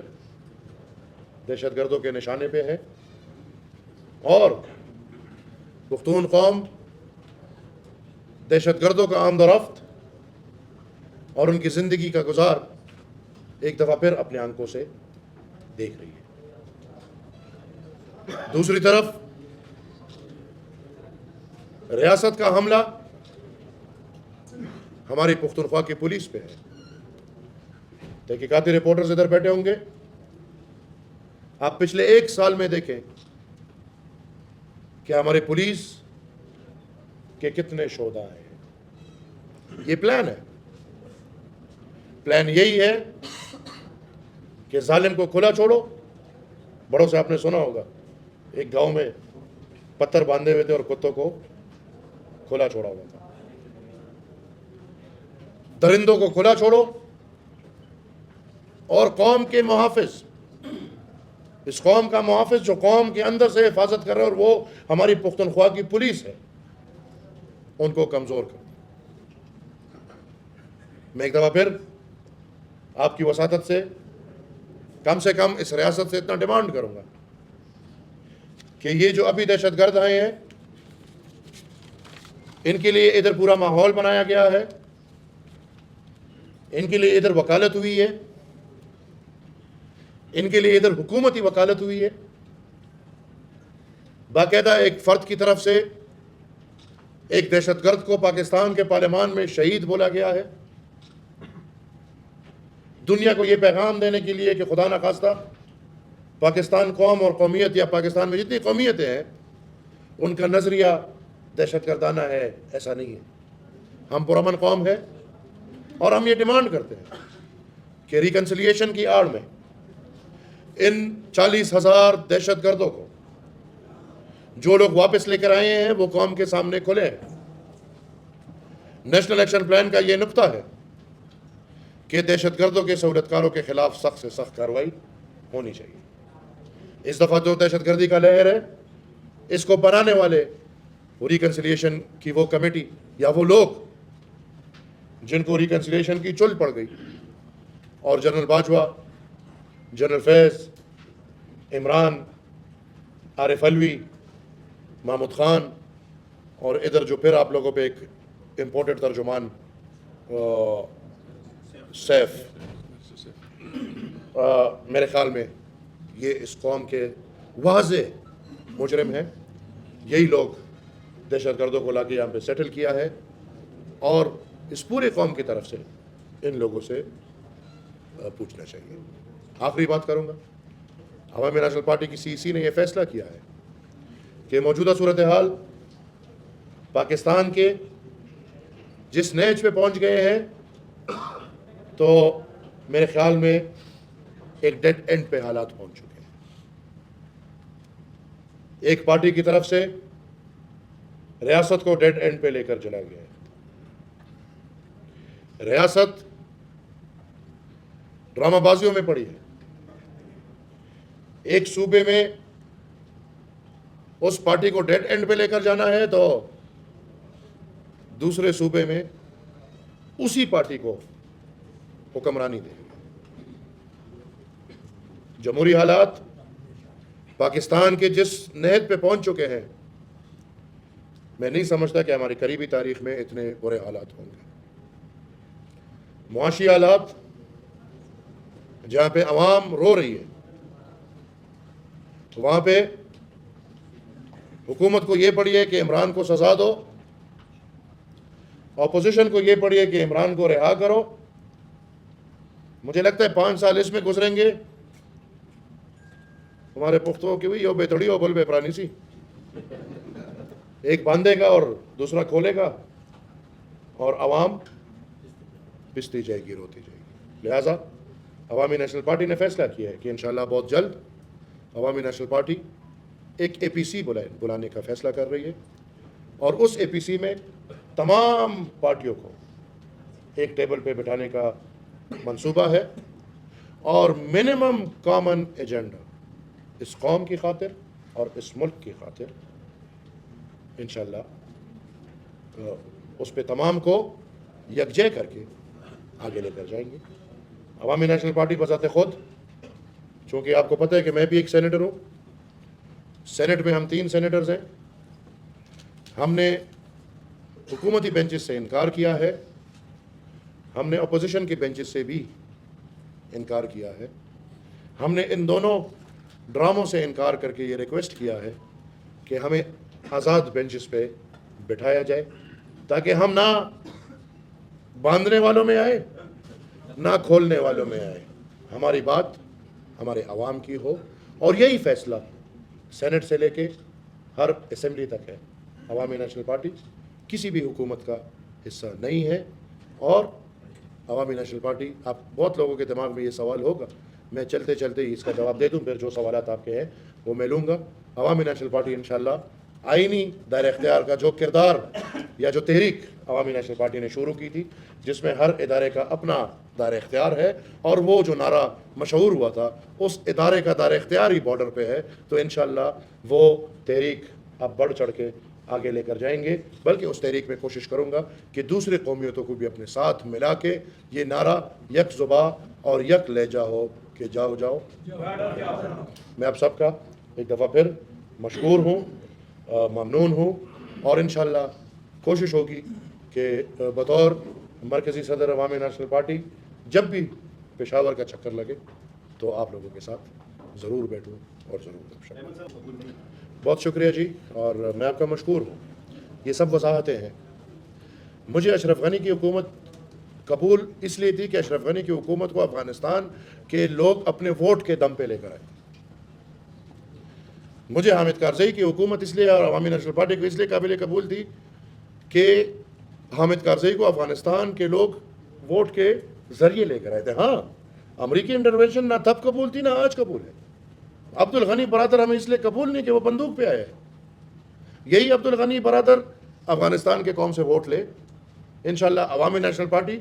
دہشت گردوں کے نشانے پہ ہیں اور پختون قوم دہشت گردوں کا آمد و رفت اور ان کی زندگی کا گزار ایک دفعہ پھر اپنے آنکھوں سے دیکھ رہی ہے. دوسری طرف ریاست کا حملہ ہماری پختونخوا کی پولیس پہ ہے. تحقیقاتی رپورٹرز ادھر بیٹھے ہوں گے، آپ پچھلے 1 سال میں دیکھیں کہ ہماری پولیس کے کتنے شہدا ہیں. یہ پلان ہے. پلان یہی ہے کہ ظالم کو کھلا چھوڑو. بڑوں سے آپ نے سنا ہوگا ایک گاؤں میں پتھر باندھے ہوئے تھے اور کتوں کو کھلا چھوڑا ہوا تھا. درندوں کو کھلا چھوڑو اور قوم کے محافظ, اس قوم کا محافظ جو قوم کے اندر سے حفاظت کر رہے ہیں اور وہ ہماری پختونخوا کی پولیس ہے, ان کو کمزور کر. میں ایک دفعہ پھر آپ کی وساطت سے کم اس ریاست سے اتنا ڈیمانڈ کروں گا کہ یہ جو ابھی دہشت گرد آئے ہیں ان کے لیے ادھر پورا ماحول بنایا گیا ہے, ان کے لیے ادھر وکالت ہوئی ہے, ان کے لیے ادھر حکومتی وکالت ہوئی ہے, باقاعدہ ایک فرد کی طرف سے ایک دہشت گرد کو پاکستان کے پارلیمان میں شہید بولا گیا ہے, دنیا کو یہ پیغام دینے کے لیے کہ خدا نخواستہ پاکستان قوم اور قومیت یا پاکستان میں جتنی قومیتیں ہیں ان کا نظریہ دہشت گردانہ ہے, ایسا نہیں ہے. ہم پرامن قوم ہے اور ہم یہ ڈیمانڈ کرتے ہیں کہ ریکنسلیشن کی آڑ میں ان 40,000 دہشت گردوں کو جو لوگ واپس لے کر آئے ہیں وہ قوم کے سامنے کھلے ہیں. نیشنل ایکشن پلان کا یہ نقطہ ہے کہ دہشت گردوں کے سہولتکاروں کے خلاف سخت سے سخت کارروائی ہونی چاہیے. اس دفعہ جو دہشت گردی کا لہر ہے اس کو بنانے والے ریکنسلیشن کی وہ کمیٹی یا وہ لوگ جن کو ریکنسلیشن کی چل پڑ گئی, اور جنرل باجوہ, جنرل فیض, عمران, عارف علوی, محمود خان, اور ادھر جو پھر آپ لوگوں پہ ایک امپورٹڈ ترجمان سیف, میرے خیال میں یہ اس قوم کے واضح مجرم ہیں. یہی لوگ دہشت گردوں کو لا کے یہاں پہ سیٹل کیا ہے, اور اس پورے قوم کی طرف سے ان لوگوں سے پوچھنا چاہیے. آخری بات کروں گا, عوامی نیشنل پارٹی کی سی سی نے یہ فیصلہ کیا ہے کہ موجودہ صورتحال پاکستان کے جس نیچ پہ پہنچ گئے ہیں تو میرے خیال میں ایک ڈیڈ اینڈ پہ حالات پہنچ چکے ہیں. ایک پارٹی کی طرف سے ریاست کو ڈیڈ اینڈ پہ لے کر چلا گیا ہے. ریاست ڈرامہ بازیوں میں پڑی ہے. ایک صوبے میں اس پارٹی کو ڈیڈ اینڈ پہ لے کر جانا ہے تو دوسرے صوبے میں اسی پارٹی کو حکمرانی دے. جمہوری حالات پاکستان کے جس نہج پہ پہنچ چکے ہیں میں نہیں سمجھتا کہ ہماری قریبی تاریخ میں اتنے برے حالات ہوں گے. معاشی حالات جہاں پہ عوام رو رہی ہے وہاں پہ حکومت کو یہ پڑی ہے کہ عمران کو سزا دو, اپوزیشن کو یہ پڑی ہے کہ عمران کو رہا کرو. مجھے لگتا ہے 5 سال اس میں گزریں گے ہمارے پختوں کی بھی بے تڑی ہو بول بے پرانی سی, ایک باندھے گا اور دوسرا کھولے گا اور عوام پستی جائے گی, روتی جائے گی. لہٰذا عوامی نیشنل پارٹی نے فیصلہ کیا ہے کہ انشاءاللہ بہت جلد عوامی نیشنل پارٹی ایک اے پی سی بلانے کا فیصلہ کر رہی ہے, اور اس اے پی سی میں تمام پارٹیوں کو ایک ٹیبل پہ بٹھانے کا منصوبہ ہے, اور منیمم کامن ایجنڈا اس قوم کی خاطر اور اس ملک کی خاطر انشاءاللہ اس پہ تمام کو یکجا کر کے آگے لے کر جائیں گے. عوامی نیشنل پارٹی بذات خود, چونکہ آپ کو پتہ ہے کہ میں بھی ایک سینیٹر ہوں, سینٹ میں ہم 3 سینیٹرز ہیں, ہم نے حکومتی بینچز سے انکار کیا ہے, ہم نے اپوزیشن کے بینچز سے بھی انکار کیا ہے, ہم نے ان دونوں ڈراموں سے انکار کر کے یہ ریکویسٹ کیا ہے کہ ہمیں آزاد بینچز پہ بٹھایا جائے تاکہ ہم نہ باندھنے والوں میں آئے نہ کھولنے والوں میں آئے, ہماری بات ہمارے عوام کی ہو. اور یہی فیصلہ سینٹ سے لے کے ہر اسمبلی تک ہے. عوامی نیشنل پارٹی کسی بھی حکومت کا حصہ نہیں ہے, اور عوامی نیشنل پارٹی, آپ بہت لوگوں کے دماغ میں یہ سوال ہوگا میں چلتے چلتے ہی اس کا جواب دے دوں، پھر جو سوالات آپ کے ہیں وہ میں لوں گا۔ عوامی نیشنل پارٹی انشاءاللہ آئینی دائرہ اختیار کا جو کردار یا جو تحریک عوامی نیشنل پارٹی نے شروع کی تھی، جس میں ہر ادارے کا اپنا دائرہ اختیار ہے، اور وہ جو نعرہ مشہور ہوا تھا اس ادارے کا دائرہ اختیار ہی بارڈر پہ ہے، تو انشاءاللہ وہ تحریک اب بڑھ چڑھ کے آگے لے کر جائیں گے۔ بلکہ اس تحریک میں کوشش کروں گا کہ دوسرے قومیتوں کو بھی اپنے ساتھ ملا کے یہ نعرہ یک زباں اور یک لہجہ ہو کہ جاؤ جاؤ۔ میں آپ سب کا ایک دفعہ پھر مشکور ہوں، ممنون ہوں، اور انشاءاللہ کوشش ہوگی کہ بطور مرکزی صدر عوامی نیشنل پارٹی جب بھی پشاور کا چکر لگے تو آپ لوگوں کے ساتھ ضرور بیٹھوں اور ضرور گپ شپ کروں۔ بہت شکریہ جی، اور میں آپ کا مشکور ہوں۔ یہ سب وضاحتیں ہیں۔ مجھے اشرف غنی کی حکومت قبول اس لیے تھی کہ اشرف غنی کی حکومت کو افغانستان کے لوگ اپنے ووٹ کے دم پہ لے کر آئے۔ مجھے حامد کارزئی کی حکومت اس لیے اور عوامی نیشنل پارٹی کو اس لیے قابل قبول تھی کہ حامد کارزئی کو افغانستان کے لوگ ووٹ کے ذریعے لے کر آئے تھے۔ ہاں، امریکی انٹرونشن نہ تب قبول تھی نہ آج قبول ہے۔ عبدالغنی برادر ہمیں اس لیے قبول نہیں کہ وہ بندوق پہ آئے۔ یہی عبدالغنی برادر افغانستان کے قوم سے ووٹ لے۔ انشاءاللہ عوامی نیشنل پارٹی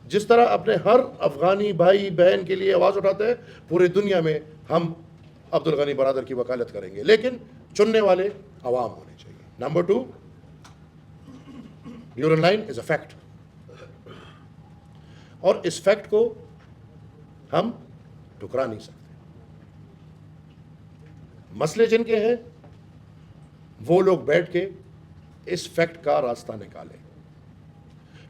جس طرح اپنے ہر افغانی بھائی بہن کے لیے آواز اٹھاتے ہیں، پوری دنیا میں ہم عبدالغنی برادر کی وکالت کریں گے، لیکن چننے والے عوام ہونے چاہیے۔ Number 2، Durand line is a fact, اور اس فیکٹ کو ہم ٹکرا نہیں سکتے۔ مسئلے جن کے ہیں وہ لوگ بیٹھ کے اس فیکٹ کا راستہ نکالیں،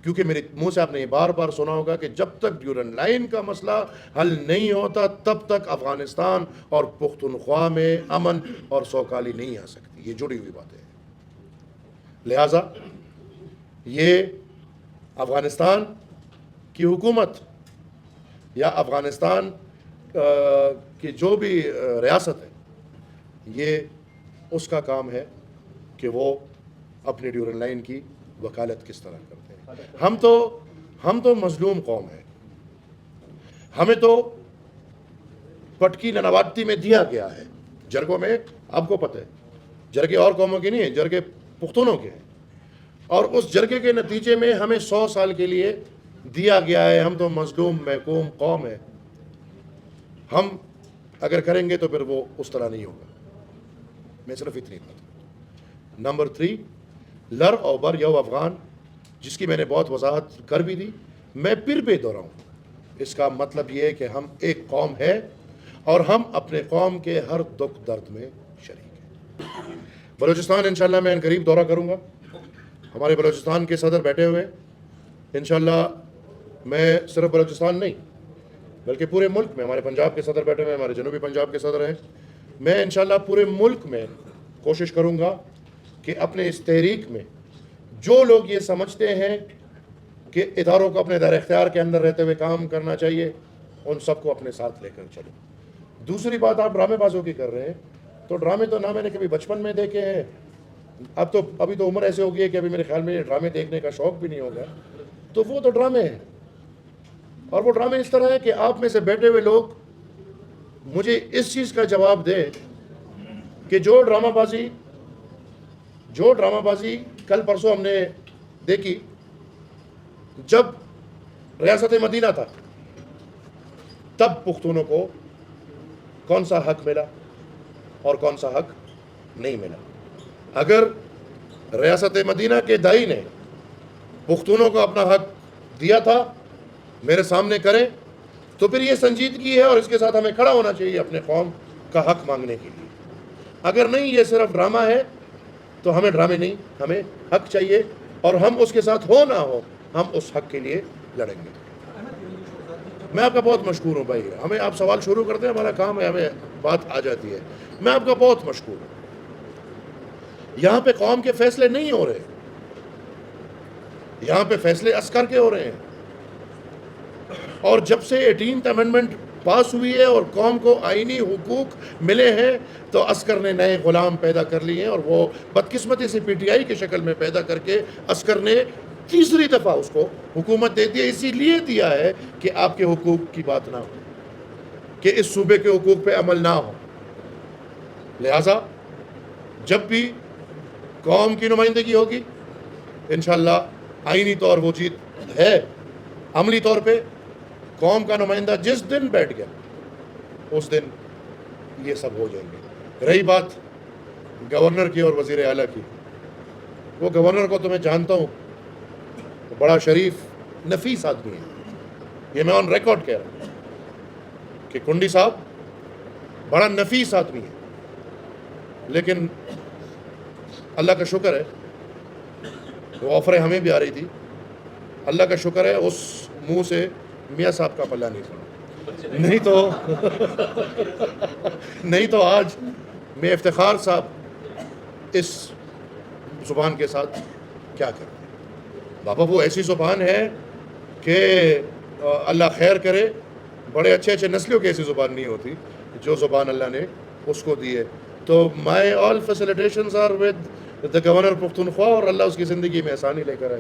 کیونکہ میرے منہ سے آپ نے یہ بار بار سنا ہوگا کہ جب تک ڈیورنڈ لائن کا مسئلہ حل نہیں ہوتا تب تک افغانستان اور پختونخوا میں امن اور سوکالی نہیں آ سکتی۔ یہ جڑی ہوئی باتیں ہیں۔ لہٰذا یہ افغانستان کی حکومت یا افغانستان کی جو بھی ریاست ہے، یہ اس کا کام ہے کہ وہ اپنی ڈیورنڈ لائن کی وکالت کس طرح کرتے ہیں۔ ہم تو مظلوم قوم ہیں۔ ہمیں تو پٹکی نناوادی میں دیا گیا ہے، جرگوں میں آپ کو پتہ ہے، جرگے اور قوموں کے نہیں ہیں، جرگے پختونوں کے ہیں، اور اس جرگے کے نتیجے میں ہمیں 100 سال کے لیے دیا گیا ہے۔ ہم تو مظلوم محکوم قوم ہے۔ ہم اگر کریں گے تو پھر وہ اس طرح نہیں ہوگا۔ میں صرف اتنی بات۔ نمبر 3، لر اور بر یو افغان، جس کی میں نے بہت وضاحت کر بھی دی، میں پھر بھی دہراؤں۔ اس کا مطلب یہ ہے کہ ہم ایک قوم ہے اور ہم اپنے قوم کے ہر دکھ درد میں شریک ہیں۔ بلوچستان انشاءاللہ میں قریب دورہ کروں گا۔ ہمارے بلوچستان کے صدر بیٹھے ہوئے ہیں۔ انشاءاللہ میں صرف بلوچستان نہیں بلکہ پورے ملک میں، ہمارے پنجاب کے صدر بیٹھے ہوئے ہیں، ہمارے جنوبی پنجاب کے صدر ہیں، میں انشاءاللہ پورے ملک میں کوشش کروں گا کہ اپنے اس تحریک میں جو لوگ یہ سمجھتے ہیں کہ اداروں کو اپنے دائرہ اختیار کے اندر رہتے ہوئے کام کرنا چاہیے، ان سب کو اپنے ساتھ لے کر چلوں۔ دوسری بات، آپ ڈرامے بازوں کی کر رہے ہیں، تو ڈرامے تو نہ میں نے کبھی بچپن میں دیکھے ہیں، ابھی تو عمر ایسے ہو گئی ہے کہ ابھی میرے خیال میں یہ ڈرامے دیکھنے کا شوق بھی نہیں ہوگا، تو وہ تو ڈرامے ہیں۔ اور وہ ڈرامے اس طرح ہے کہ آپ میں سے بیٹھے ہوئے لوگ مجھے اس چیز کا جواب دیں کہ جو ڈرامہ بازی کل پرسوں ہم نے دیکھی، جب ریاست مدینہ تھا تب پختونوں کو کون سا حق ملا اور کون سا حق نہیں ملا۔ اگر ریاست مدینہ کے دائی نے پختونوں کو اپنا حق دیا تھا، میرے سامنے کریں، تو پھر یہ سنجیدگی ہے اور اس کے ساتھ ہمیں کھڑا ہونا چاہیے اپنے قوم کا حق مانگنے کے لیے۔ اگر نہیں، یہ صرف ڈرامہ ہے، تو ہمیں ڈرامے نہیں، ہمیں حق چاہیے، اور ہم اس کے ساتھ ہو نہ ہو ہم اس حق کے لیے لڑیں گے۔ میں آپ کا بہت مشکور ہوں بھائی، ہمیں آپ سوال شروع کرتے ہیں، ہمارا کام ہے، ہمیں بات آ جاتی ہے۔ میں آپ کا بہت مشکور ہوں۔ یہاں پہ قوم کے فیصلے نہیں ہو رہے، یہاں پہ فیصلے عسکر کے ہو رہے ہیں، اور جب سے 18th امینڈمنٹ پاس ہوئی ہے اور قوم کو آئینی حقوق ملے ہیں تو عسکر نے نئے غلام پیدا کر لیے ہیں، اور وہ بدقسمتی سے پی ٹی آئی کی شکل میں پیدا کر کے عسکر نے تیسری دفعہ اس کو حکومت دے دی ہے، اسی لیے دیا ہے کہ آپ کے حقوق کی بات نہ ہو۔ کہ اس صوبے کے حقوق پہ عمل نہ ہو. لہٰذا جب بھی قوم کی نمائندگی ہوگی انشاءاللہ آئینی طور وہ چیز ہے. عملی طور پہ قوم کا نمائندہ جس دن بیٹھ گیا اس دن یہ سب ہو جائیں گے. رہی بات گورنر کی اور وزیر اعلیٰ کی، وہ گورنر کو تو میں جانتا ہوں، بڑا شریف نفیس آدمی ہے. یہ میں آن ریکارڈ کہہ رہا ہوں کہ کنڈی صاحب بڑا نفیس آدمی ہے. لیکن اللہ کا شکر ہے وہ آفریں ہمیں بھی آ رہی تھی، اللہ کا شکر ہے اس منہ سے میاں صاحب کا پلہ نہیں سنا، نہیں تو آج میں افتخار صاحب اس زبان کے ساتھ کیا کریں. بابا وہ ایسی زبان ہے کہ اللہ خیر کرے، بڑے اچھے اچھے نسلوں کی ایسی زبان نہیں ہوتی جو زبان اللہ نے اس کو دی ہے. تو my all facilitations are with the governor Pakhtunkhwa, اور اللہ اس کی زندگی میں آسانی لے کر آئے.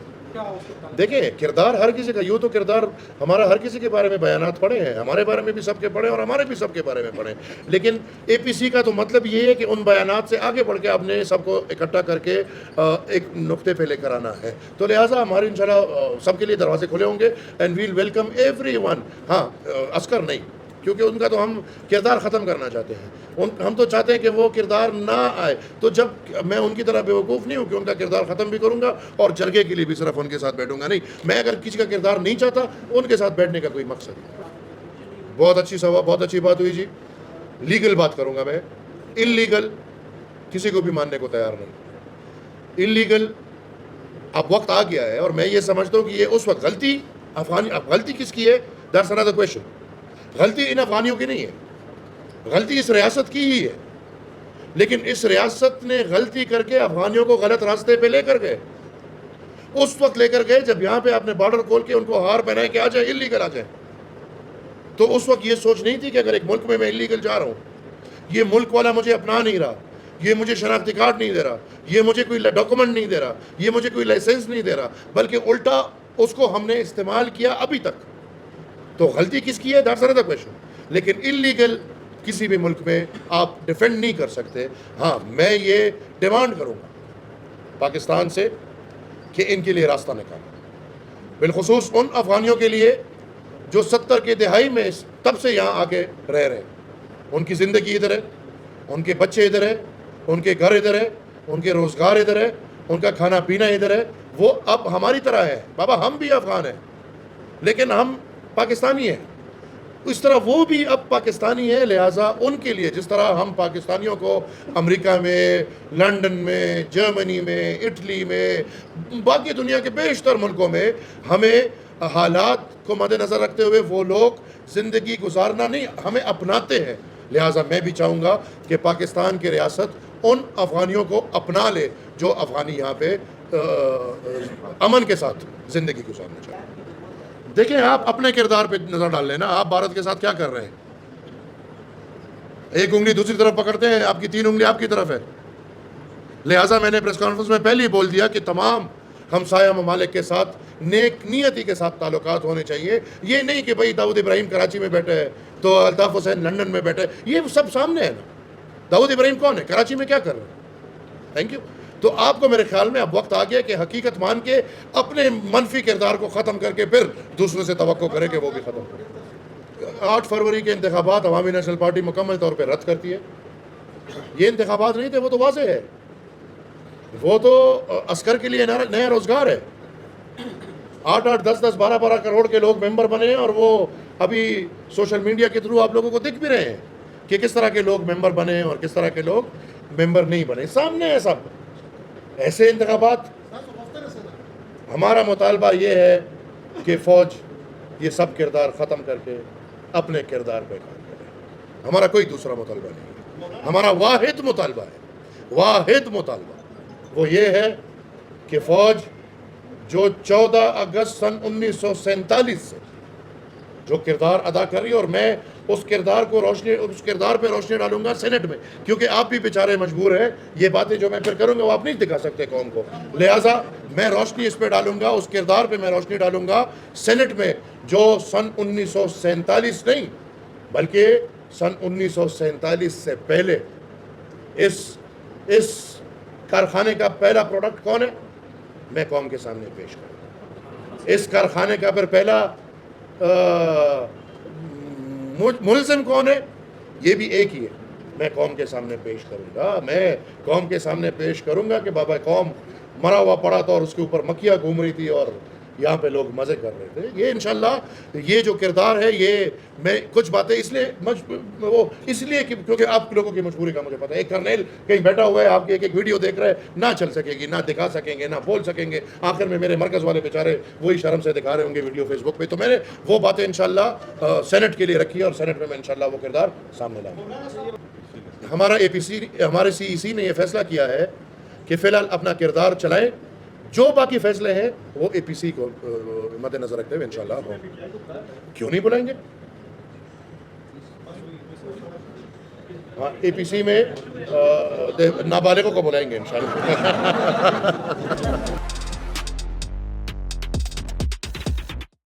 دیکھیں کردار ہر کسی کا، یوں تو کردار ہمارا ہر کسی کے بارے میں بیانات پڑھے ہیں، ہمارے بارے میں بھی سب کے پڑھے اور ہمارے بھی سب کے بارے میں پڑھے، لیکن اے پی سی کا تو مطلب یہ ہے کہ ان بیانات سے آگے بڑھ کے آپ نے سب کو اکٹھا کر کے ایک نقطے پہ لے کر آنا ہے. تو لہٰذا ہمارے انشاءاللہ سب کے لیے دروازے کھلے ہوں گے and well welcome everyone. ہاں عسکر نہیں، کیونکہ ان کا تو ہم کردار ختم کرنا چاہتے ہیں. ہم تو چاہتے ہیں کہ وہ کردار نہ آئے. تو جب میں ان کی طرح بیوقوف نہیں ہوں کہ ان کا کردار ختم بھی کروں گا اور جرگے کے لیے بھی صرف ان کے ساتھ بیٹھوں گا. نہیں، میں اگر کسی کا کردار نہیں چاہتا ان کے ساتھ بیٹھنے کا کوئی مقصد نہیں. بہت اچھی بات ہوئی جی. لیگل بات کروں گا میں، ان لیگل کسی کو بھی ماننے کو تیار نہیں. ان لیگل اب وقت آ گیا ہے، اور میں یہ سمجھتا ہوں کہ یہ اس وقت غلطی اب غلطی کس کی ہے؟ That's another question. غلطی ان افغانیوں کی نہیں ہے، غلطی اس ریاست کی ہی ہے. لیکن اس ریاست نے غلطی کر کے افغانیوں کو غلط راستے پہ لے کر گئے. اس وقت لے کر گئے جب یہاں پہ آپ نے بارڈر کھول کے ان کو ہار پہنائے کہ آ جائے انلیگل آ جائے. تو اس وقت یہ سوچ نہیں تھی کہ اگر ایک ملک میں انلیگل جا رہا ہوں، یہ ملک والا مجھے اپنا نہیں رہا، یہ مجھے شناختی کارڈ نہیں دے رہا، یہ مجھے کوئی ڈاکومنٹ نہیں دے رہا، یہ مجھے کوئی لائسنس نہیں دے رہا، بلکہ الٹا اس کو ہم نے استعمال کیا ابھی تک. تو غلطی کس کی ہے؟ That's another question. لیکن انلیگل کسی بھی ملک میں آپ ڈیفینڈ نہیں کر سکتے. ہاں میں یہ ڈیمانڈ کروں گا پاکستان سے کہ ان کے لیے راستہ نکالیں، بالخصوص ان افغانیوں کے لیے جو 70 کی دہائی میں تب سے یہاں آ کے رہ رہے ہیں. ان کی زندگی ادھر ہے، ان کے بچے ادھر ہے، ان کے گھر ادھر ہے، ان کے روزگار ادھر ہے، ان کا کھانا پینا ادھر ہے. وہ اب ہماری طرح ہے. بابا ہم بھی افغان ہیں لیکن ہم پاکستانی ہیں، اس طرح وہ بھی اب پاکستانی ہیں. لہٰذا ان کے لیے جس طرح ہم پاکستانیوں کو امریکہ میں، لنڈن میں، جرمنی میں، اٹلی میں، باقی دنیا کے بیشتر ملکوں میں ہمیں حالات کو مد نظر رکھتے ہوئے وہ لوگ زندگی گزارنا نہیں ہمیں اپناتے ہیں. لہٰذا میں بھی چاہوں گا کہ پاکستان کی ریاست ان افغانیوں کو اپنا لے جو افغانی یہاں پہ امن کے ساتھ زندگی گزارنا چاہتے ہیں. دیکھیں آپ اپنے کردار پہ نظر ڈال لینا، آپ بھارت کے ساتھ کیا کر رہے ہیں؟ ایک انگلی دوسری طرف پکڑتے ہیں، آپ کی 3 انگلی آپ کی طرف ہے. لہٰذا میں نے پریس کانفرنس میں پہلے ہی بول دیا کہ تمام ہمسایہ ممالک کے ساتھ نیک نیتی کے ساتھ تعلقات ہونے چاہیے. یہ نہیں کہ بھائی داؤد ابراہیم کراچی میں بیٹھے ہے تو الطاف حسین لنڈن میں بیٹھے، یہ سب سامنے ہے نا. داؤد ابراہیم کون ہے؟ کراچی میں کیا کر رہے ہیں؟ Thank you. تو آپ کو میرے خیال میں اب وقت آ گیا کہ حقیقت مان کے اپنے منفی کردار کو ختم کر کے پھر دوسرے سے توقع کرے کہ وہ بھی ختم کرے. 8 فروری کے انتخابات عوامی نیشنل پارٹی مکمل طور پہ رد کرتی ہے. یہ انتخابات نہیں تھے، وہ تو واضح ہے، وہ تو عسکر کے لیے نیا روزگار ہے. 8-8 10-10 12-12 کروڑ کے لوگ ممبر بنے ہیں، اور وہ ابھی سوشل میڈیا کے تھرو آپ لوگوں کو دکھ بھی رہے ہیں کہ کس طرح کے لوگ ممبر بنے اور کس طرح کے لوگ ممبر نہیں بنے. سامنے ہے سب. ایسے انتخابات ہمارا مطالبہ یہ ہے کہ فوج یہ سب کردار ختم کر کے اپنے کردار پہ کام کرے. ہمارا کوئی دوسرا مطالبہ نہیں ہے. ہمارا واحد مطالبہ ہے، واحد مطالبہ وہ یہ ہے کہ فوج جو 14 اگست سن 1947 سے جو کردار ادا کر رہی ہے، اور میں اس کردار پہ روشنی ڈالوں گا سینٹ میں، کیونکہ آپ بھی بیچارے مجبور ہیں. یہ باتیں جو میں پھر کروں گا وہ آپ نہیں دکھا سکتے قوم کو. لہٰذا میں روشنی اس پہ ڈالوں گا، اس کردار پہ میں روشنی ڈالوں گا سینٹ میں، جو سن 1947 نہیں بلکہ سن 1947 سے پہلے اس کارخانے کا پہلا پروڈکٹ کون ہے؟ میں قوم کے سامنے پیش کروں. اس کارخانے کا پہلا ملزم کون ہے؟ یہ بھی ایک ہی ہے. میں قوم کے سامنے پیش کروں گا. میں قوم کے سامنے پیش کروں گا کہ بابا قوم مرا ہوا پڑا تھا اور اس کے اوپر مکھیاں گھوم رہی تھی اور یہاں پہ لوگ مزے کر رہے تھے. یہ انشاءاللہ یہ جو کردار ہے, یہ میں کچھ باتیں اس لیے کیونکہ آپ لوگوں کی مجبوری کا مجھے پتا ہے. ایک کرنیل کہیں بیٹھا ہوا ہے, آپ کی ایک ویڈیو دیکھ رہے ہیں, نہ چل سکے گی, نہ دکھا سکیں گے, نہ بول سکیں گے. آخر میں میرے مرکز والے بیچارے وہی شرم سے دکھا رہے ہوں گے ویڈیو فیس بک پہ. تو میں نے وہ باتیں انشاءاللہ سینٹ کے لیے رکھی ہے اور سینٹ میں انشاءاللہ وہ کردار سامنے لاؤں. ہمارا ہمارے CEC نے یہ فیصلہ کیا ہے کہ فی الحال اپنا کردار چلائیں. جو باقی فیصلے ہیں وہ APC کو مد نظر رکھتے ہوئے انشاءاللہ کیوں نہیں بلائیں گے. APC میں نابالغوں کو بلائیں گے انشاءاللہ.